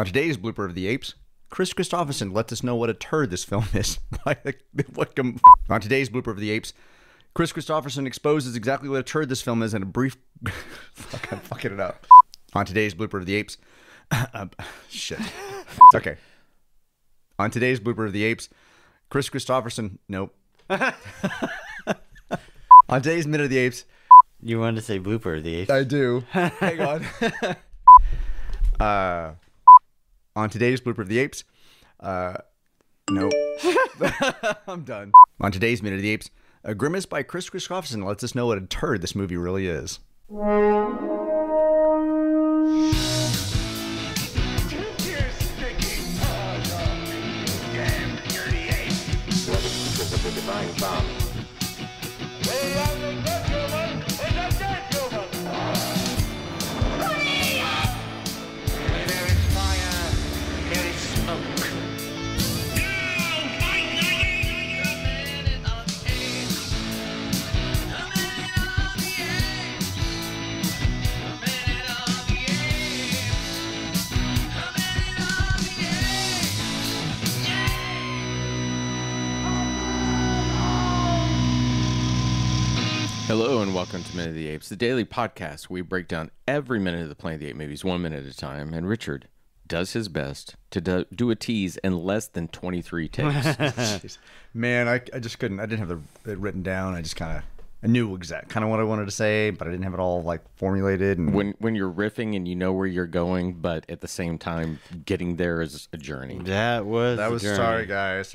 On today's Blooper of the Apes, Chris Christopherson lets us know what a turd this film is. On today's Blooper of the Apes, Chris Christopherson exposes exactly what a turd this film is in a brief... Fuck, I'm fucking it up. On today's Blooper of the Apes... shit. Okay. On today's Blooper of the Apes, Chris Christopherson... Nope. On today's Minute of the Apes... You wanted to say Blooper of the Apes. I do. Hang on. On today's Blooper of the Apes... nope. I'm done. On today's Minute of the Apes... A Grimace by Chris Christopherson lets us know what a turd this movie really is. Hello and welcome to Minute of the Apes, the daily podcast. We break down every minute of the Planet of the Apes movies 1 minute at a time, and Richard does his best to do a tease in less than 23 takes. Man, I just couldn't. I didn't have it written down. I just I knew kind of what I wanted to say, but I didn't have it all like formulated. And when you're riffing and you know where you're going, but at the same time getting there is a journey. That was sorry guys.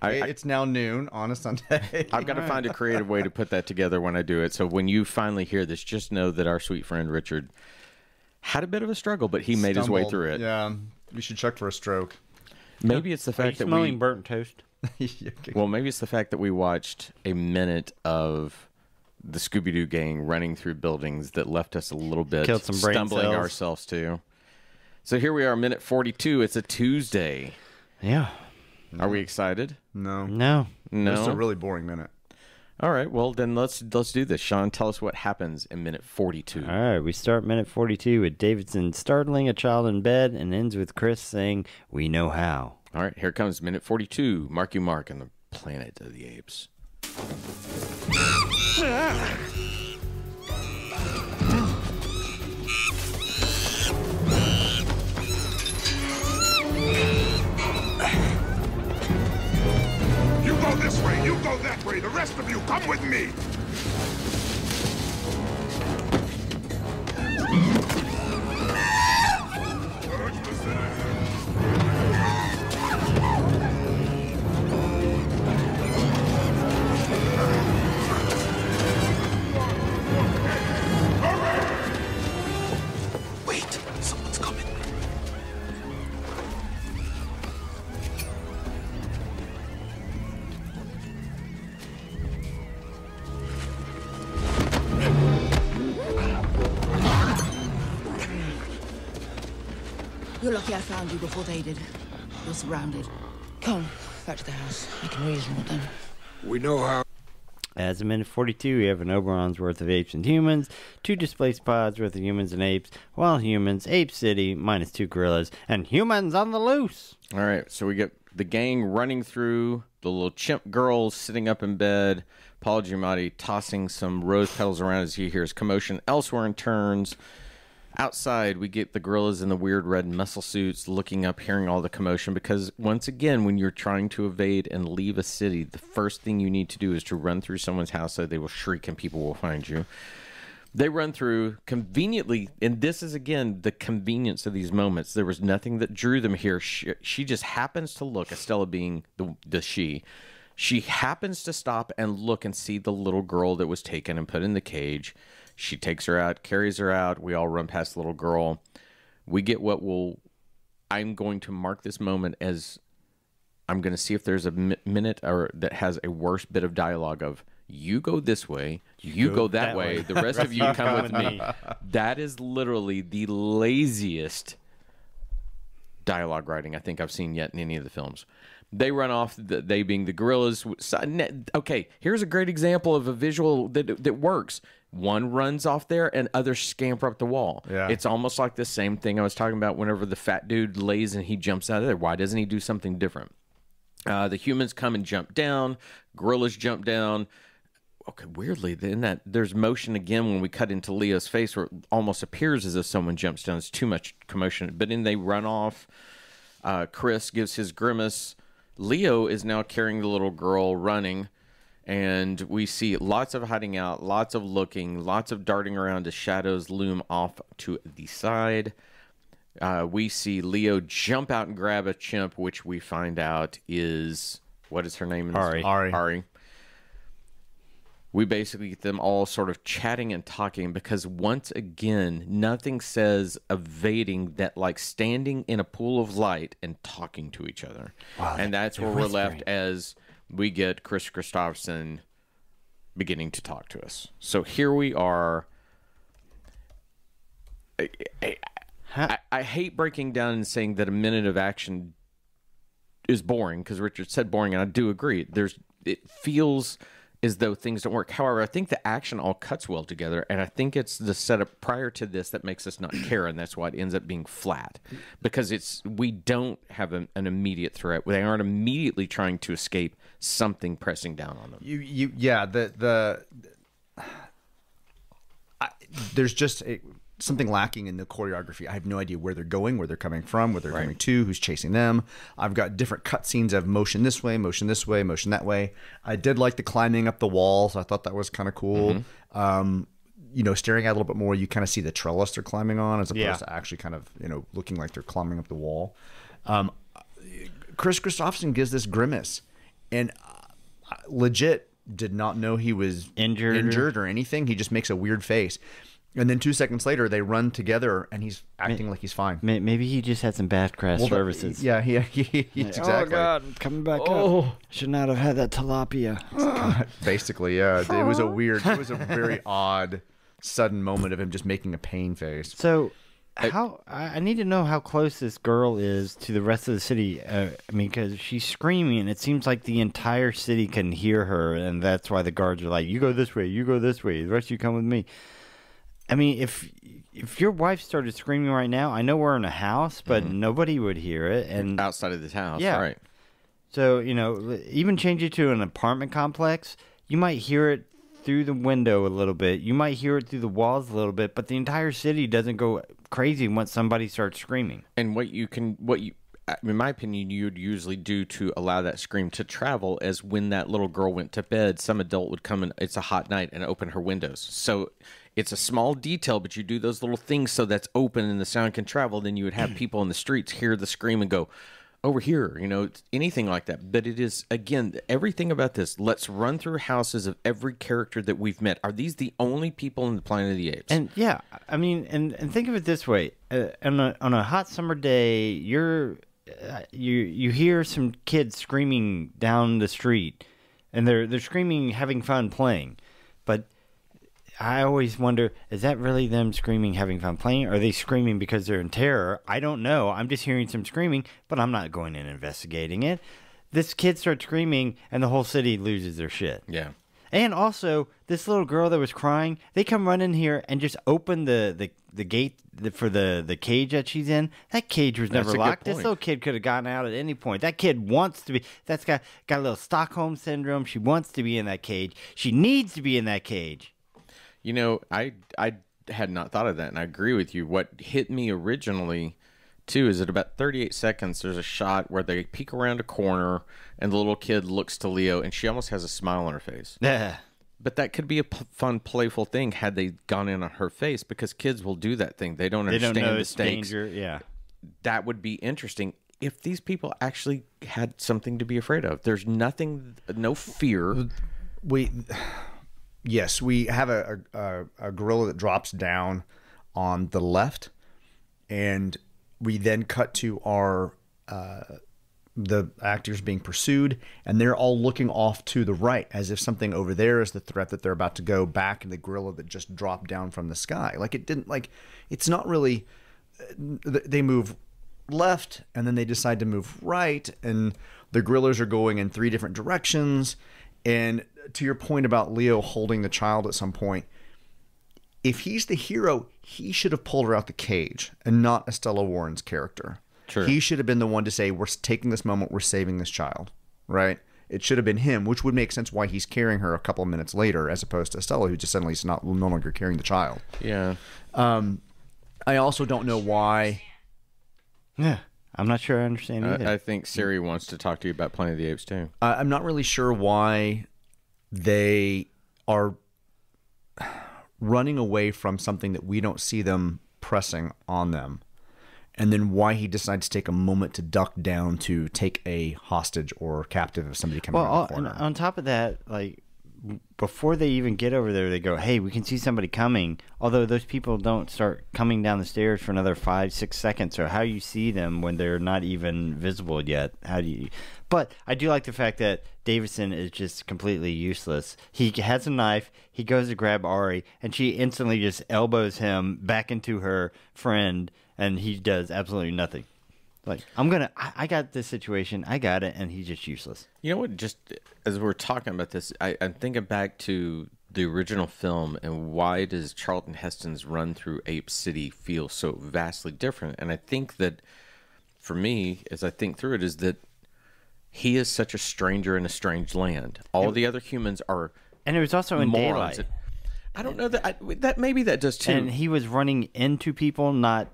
It's now noon on a Sunday. I've got to find a creative way to put that together when I do it. So when you finally hear this, just know that our sweet friend Richard had a bit of a struggle, but he made his way through it. Yeah, we should check for a stroke. Maybe it's the fact that smelling burnt toast. Well, maybe it's the fact that we watched a minute of the Scooby-Doo gang running through buildings that left us a little bit Killed some brain stumbling cells. ourselves too. So here we are, minute 42. It's a Tuesday. Yeah. Are we excited? No. It's a really boring minute. All right, well then let's do this. Sean, tell us what happens in minute 42. All right, we start minute 42 with Davidson startling a child in bed and ends with Chris saying, "We know how." All right, here comes minute 42. Marky Mark and the Planet of the Apes. You go this way, you go that way. The rest of you, come with me. Wait, someone's coming. You're lucky I found you before they did. You're surrounded. Come, back to the house. I can reason with them. We know how. As of minute 42, we have an Oberon's worth of apes and humans, 2 displaced pods worth of humans and apes, wild humans, Ape City, minus 2 gorillas, and humans on the loose. All right, so we get the gang running through, the little chimp girls sitting up in bed, Paul Giamatti tossing some rose petals around as he hears commotion elsewhere and turns. Outside, we get the gorillas in the weird red muscle suits looking up, hearing all the commotion, because once again, when you're trying to evade and leave a city, the first thing you need to do is to run through someone's house so they will shriek and people will find you. They run through conveniently, and this is, again, the convenience of these moments. There was nothing that drew them here. She just happens to look, Estella being the she happens to stop and look and see the little girl that was taken and put in the cage. She takes her out, carries her out. We all run past the little girl. We get I'm going to mark this moment as I'm going to see if there's a minute that has a worse bit of dialogue of, you go this way, you go that way, the rest of you come with me. That is literally the laziest dialogue writing I think I've seen yet in any of the films. They run off, they being the gorillas. Okay, here's a great example of a visual that works. One runs off there and others scamper up the wall. Yeah. It's almost like the same thing I was talking about whenever the fat dude lays and he jumps out of there. Why doesn't he do something different? The humans come and jump down. Gorillas jump down. Okay, weirdly, then there's motion again when we cut into Leo's face where it almost appears as if someone jumps down. It's too much commotion. But then they run off. Chris gives his grimace. Leo is now carrying the little girl running, and we see lots of hiding out, lots of looking, lots of darting around as shadows loom off to the side. We see Leo jump out and grab a chimp, which we find out is, what is her name? Ari. We basically get them all sort of chatting and talking because once again, nothing says evading that like standing in a pool of light and talking to each other. Wow, and that's where we're left as we get Chris Christopherson beginning to talk to us. So here we are. I hate breaking down and saying that a minute of action is boring because Richard said boring, and I do agree. It feels as though things don't work. However, I think the action all cuts well together, and I think it's the setup prior to this that makes us not care, and that's why it ends up being flat. Because we don't have an immediate threat. They aren't immediately trying to escape something pressing down on them. There's just something lacking in the choreography. I have no idea where they're going, where they're coming from, where they're coming to, who's chasing them. I've got different cut scenes of motion this way, motion that way. I did like the climbing up the wall, so I thought that was kind of cool. Staring at it a little bit more, you kind of see the trellis they're climbing on as opposed to actually kind of, looking like they're climbing up the wall. Chris Christopherson gives this grimace, and legit did not know he was injured or anything. He just makes a weird face. And then 2 seconds later, they run together, and he's acting like he's fine. Maybe he just had some bad crash services. Exactly. Oh, God, I'm coming back up. Should not have had that tilapia. Basically, yeah. It was a very odd, sudden moment of him just making a pain face. So, I need to know how close this girl is to the rest of the city. Because she's screaming, and it seems like the entire city can hear her, and that's why the guards are like, you go this way, the rest of you come with me. I mean, if your wife started screaming right now, I know we're in a house, but nobody would hear it. And outside of this house, yeah. Right. So, even change it to an apartment complex, you might hear it through the window a little bit. You might hear it through the walls a little bit, but the entire city doesn't go crazy once somebody starts screaming. And in my opinion, you'd usually do to allow that scream to travel as when that little girl went to bed, some adult would come in, it's a hot night, and open her windows. So it's a small detail, but you do those little things so that's open and the sound can travel. Then you would have people in the streets hear the scream and go, over here, anything like that. But it is, again, everything about this, let's run through houses of every character that we've met. Are these the only people in the Planet of the Apes? And yeah, I mean, and think of it this way. On a hot summer day, you hear some kids screaming down the street, and they're screaming, having fun playing. But I always wonder, is that really them screaming, having fun playing? Or are they screaming because they're in terror? I don't know. I'm just hearing some screaming, but I'm not going and investigating it. This kid starts screaming, and the whole city loses their shit. Yeah. And also, this little girl that was crying, they come running here and just open the gate for the cage that she's in. That cage was never locked. This little kid could have gotten out at any point. That kid wants to be. That's got a little Stockholm syndrome. She wants to be in that cage. She needs to be in that cage. I had not thought of that, and I agree with you. What hit me originally, too, is at about 38 seconds, there's a shot where they peek around a corner, and the little kid looks to Leo, and she almost has a smile on her face. Yeah. But that could be a fun, playful thing had they gone in on her face, because kids will do that thing. They don't understand the stakes. Danger. Yeah. That would be interesting if these people actually had something to be afraid of. There's no fear. Yes, we have a gorilla that drops down on the left, and we then cut to the actors being pursued, and they're all looking off to the right as if something over there is the threat that they're about to go back, and the gorilla that just dropped down from the sky. It's not really. They move left, and then they decide to move right, and the gorillas are going in 3 different directions. And to your point about Leo holding the child at some point, if he's the hero, he should have pulled her out the cage and not Estella Warren's character. Sure. He should have been the one to say, we're taking this moment, we're saving this child, right? It should have been him, which would make sense why he's carrying her a couple of minutes later, as opposed to Estella, who just suddenly is no longer carrying the child. Yeah. I also don't know why. Yeah, I'm not sure I understand either. I think Siri wants to talk to you about Planet of the Apes too. I'm not really sure why they are running away from something that we don't see them pressing on them, and then why he decides to take a moment to duck down to take a hostage or captive of somebody coming around the corner. On top of that, like, before they even get over there, they go, hey, we can see somebody coming. Although those people don't start coming down the stairs for another 5-6 seconds. So how you see them when they're not even visible yet? How do you? But I do like the fact that Davidson is just completely useless. He has a knife. He goes to grab Ari, and she instantly just elbows him back into her friend, and he does absolutely nothing. Like, I got this situation, I got it, and he's just useless. You know what? Just as we're talking about this, I'm thinking back to the original film and why does Charlton Heston's run through Ape City feel so vastly different? And I think that, for me, as I think through it, is that he is such a stranger in a strange land. All the other humans are And it was also in morons. daylight. I don't know that maybe that does too. And he was running into people, not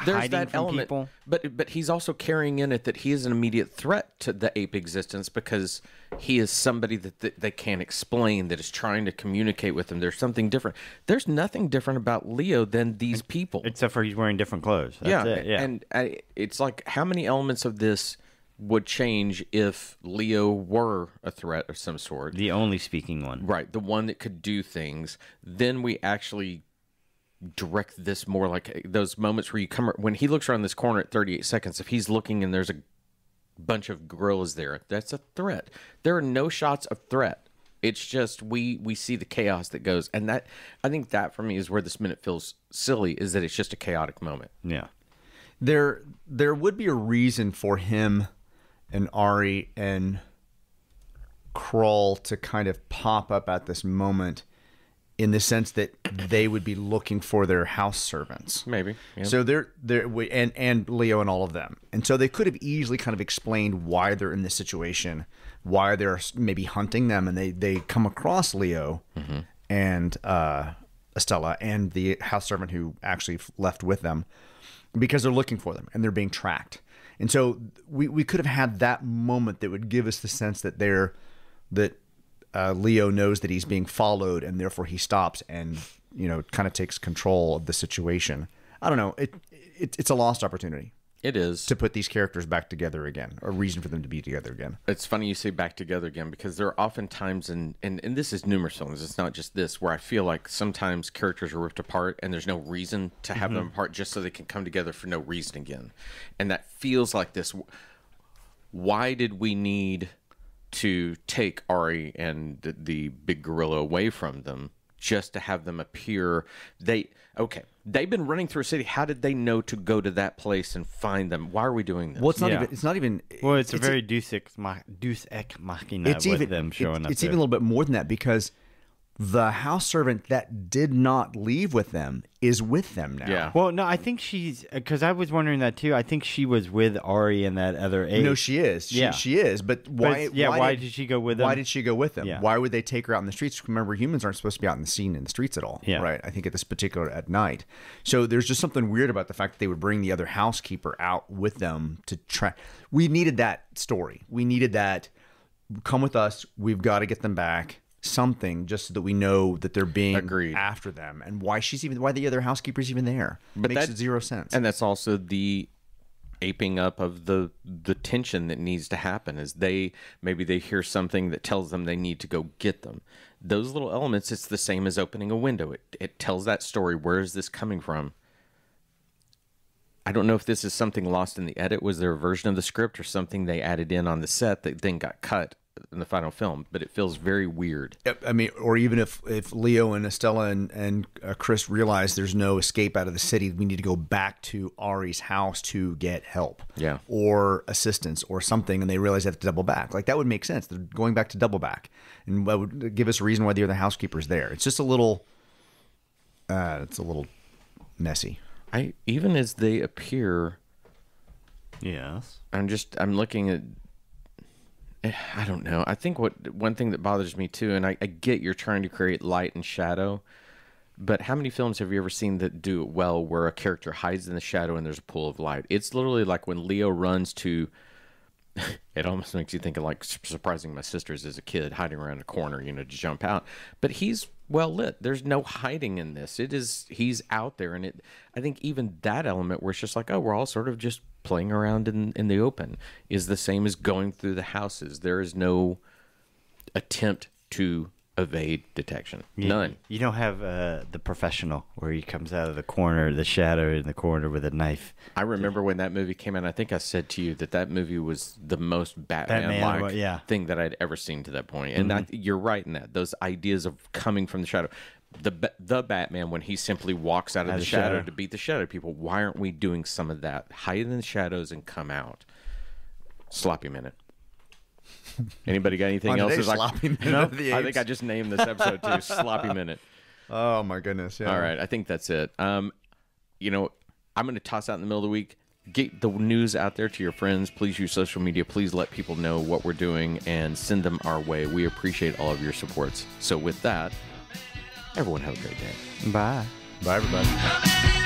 There's hiding that from element, people. but he's also carrying in it that he is an immediate threat to the ape existence because he is somebody that they can't explain, that is trying to communicate with them. There's something different. There's nothing different about Leo than these people, Except for he's wearing different clothes. That's it. Yeah. And it's like, how many elements of this would change if Leo were a threat of some sort? The only speaking one. Right, the one that could do things. Then we actually direct this more like those moments where you come when he looks around this corner at 38 seconds. If he's looking and there's a bunch of gorillas there, that's a threat. There are no shots of threat. It's just we see the chaos that goes, and that, I think that for me is where this minute feels silly, is that it's just a chaotic moment. Yeah. There would be a reason for him and Ari and Krull to kind of pop up at this moment, in the sense that they would be looking for their house servants. Maybe. Yeah. So they're and Leo and all of them. And so they could have easily kind of explained why they're in this situation, why they're maybe hunting them, and they come across Leo and Estella and the house servant who actually left with them, because they're looking for them and they're being tracked. And so we could have had that moment that would give us the sense that Leo knows that he's being followed, and therefore he stops and, kind of takes control of the situation. I don't know. It's a lost opportunity. It is. To put these characters back together again, a reason for them to be together again. It's funny you say back together again, because there are often times, and this is numerous films, it's not just this, where I feel like sometimes characters are ripped apart and there's no reason to have them apart, just so they can come together for no reason again. And that feels like this. Why did we need to take Ari and the big gorilla away from them just to have them appear? They've been running through a city. How did they know to go to that place and find them? Why are we doing this? Well, it's not even. Well, it's a very Deus Ex Machina with them showing up. It's even a little bit more than that, because the house servant that did not leave with them is with them now. Yeah. Well, no, I think she's, because I was wondering that too. I think she was with Ari and that other ape. No, she is. She is. But why? Why did she go with them? Why did she go with them? Yeah. Why would they take her out in the streets? Remember, humans aren't supposed to be out in the scene in the streets at all. Yeah. Right. I think at this particular at night. So there's just something weird about the fact that they would bring the other housekeeper out with them to try. We needed that story. We needed that. Come with us. We've got to get them back. Something, just so that we know that they're being after them, and why the other housekeeper's even there. But makes zero sense. And that's also the aping up of the tension that needs to happen, is maybe they hear something that tells them they need to go get them. Those little elements, it's the same as opening a window. It tells that story. Where is this coming from? I don't know if this is something lost in the edit. Was there a version of the script or something they added in on the set that then got cut film, but it feels very weird. I mean, or even if Leo and Estella and Chris realize there's no escape out of the city, we need to go back to Ari's house to get help, or assistance or something, and they realize they have to double back. Like, that would make sense. They're going back to double back, and that would give us a reason why the other housekeeper's there. It's just a little, it's a little messy. Even as they appear, yes, I'm looking at. I don't know. I think one thing that bothers me too, and I get you're trying to create light and shadow, but how many films have you ever seen that do it well where a character hides in the shadow and there's a pool of light? It's literally like when Leo runs to, it almost makes you think of like Surprising My Sisters as a kid, hiding around a corner, to jump out. But he's well lit. There's no hiding in this. He's out there, and I think even that element where it's just like, oh, we're all sort of just playing around in the open is the same as going through the houses. There is no attempt to evade detection. None. You don't have the professional where he comes out of the corner, the shadow in the corner with a knife. I remember when that movie came out, I think I said to you that movie was the most Batman-like thing that I'd ever seen to that point. And you're right in that. Those ideas of coming from the shadow. The Batman, when he simply walks out of the shadow to beat the shadow people, why aren't we doing some of that? Hide in the shadows and come out. Sloppy minute. Anybody got anything else? Sloppy minute of the Apes. I think I just named this episode too. Sloppy minute. Oh my goodness! Yeah. All right, I think that's it. I'm going to toss out in the middle of the week. Get the news out there to your friends. Please use social media. Please let people know what we're doing and send them our way. We appreciate all of your supports. So with that, everyone have a great day. Bye. Bye, everybody.